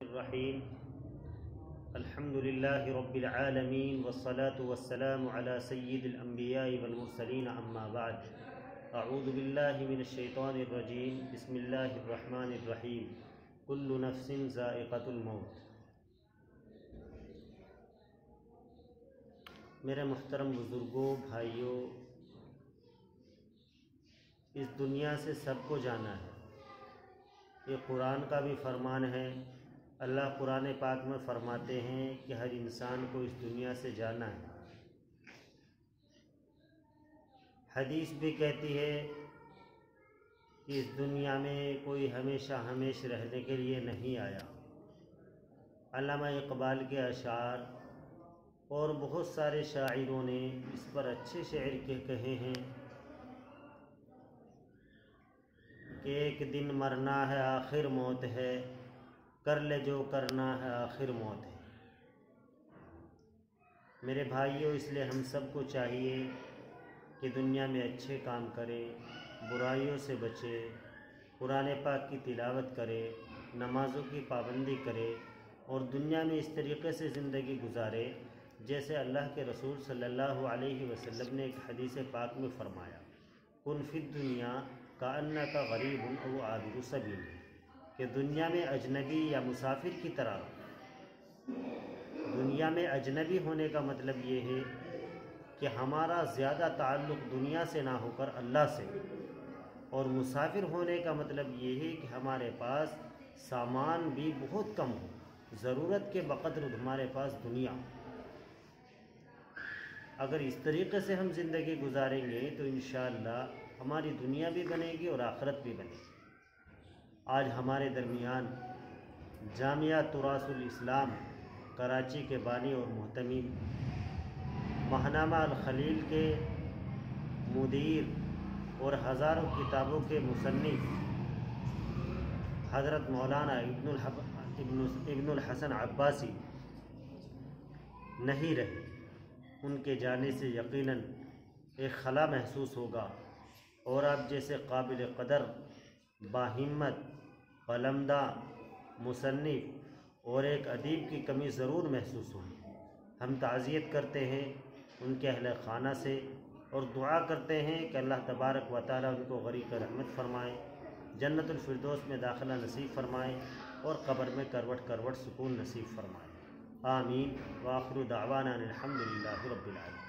الرحیم الحمد للہ رب العالمین والصلاة والسلام علی سید الانبیاء والمرسلین اما بعد اعوذ باللہ من الشیطان الرجیم بسم اللہ الرحمن الرحیم کل نفس ذائقۃ الموت۔ میرے محترم بزرگوں، بھائیوں، اس دنیا سے سب کو جانا ہے۔ یہ قرآن کا بھی فرمان ہے۔ اللہ قرآن پاک میں فرماتے ہیں کہ ہر انسان کو اس دنیا سے جانا ہے۔ حدیث بھی کہتی ہے کہ اس دنیا میں کوئی ہمیشہ رہنے کے لیے نہیں آیا۔ علامہ اقبال کے اشعار اور بہت سارے شاعروں نے اس پر اچھے شعر کہے ہیں کہ ایک دن مرنا ہے آخر موت ہے، کر لے جو کرنا ہے آخر موت ہے۔ میرے بھائیوں، اس لیے ہم سب کو چاہیے کہ دنیا میں اچھے کام کریں، برائیوں سے بچے، قرآن پاک کی تلاوت کرے، نمازوں کی پابندی کرے اور دنیا میں اس طریقے سے زندگی گزارے جیسے اللہ کے رسول صلی اللہ علیہ وسلم نے ایک حدیث پاک میں فرمایا، کن فی الدنیا کأنک غریب او عابر سبیل، کہ دنیا میں اجنبی یا مسافر کی طرح رہو۔ دنیا میں اجنبی ہونے کا مطلب یہ ہے کہ ہمارا زیادہ تعلق دنیا سے نہ ہو کر اللہ سے، اور مسافر ہونے کا مطلب یہ ہے کہ ہمارے پاس سامان بھی بہت کم ہو، ضرورت کے بقدر ہمارے پاس دنیا ہو۔ اگر اس طریقے سے ہم زندگی گزاریں گے تو انشاءاللہ ہماری دنیا بھی بنے گی اور آخرت بھی بنے گی۔ آج ہمارے درمیان جامعہ تراث الاسلام کراچی کے بانی اور محتمم، ماہنامہ الخلیل کے مدیر اور ہزاروں کتابوں کے مصنف حضرت مولانا ابن الحسن عباسی نہیں رہے۔ ان کے جانے سے یقیناً ایک خلا محسوس ہوگا اور آپ جیسے قابل قدر، باہمت، قلمدہ، مصنف اور ایک ادیب کی کمی ضرور محسوس ہوگی۔ ہم تعزیت کرتے ہیں ان کے اہل خانہ سے اور دعا کرتے ہیں کہ اللہ تبارک و تعالیٰ ان کو غریق رحمت فرمائے، جنت الفردوس میں داخلہ نصیب فرمائے اور قبر میں کروٹ کروٹ سکون نصیب فرمائے۔ آمین۔ وآخر دعوانا الحمد للہ رب العالمین۔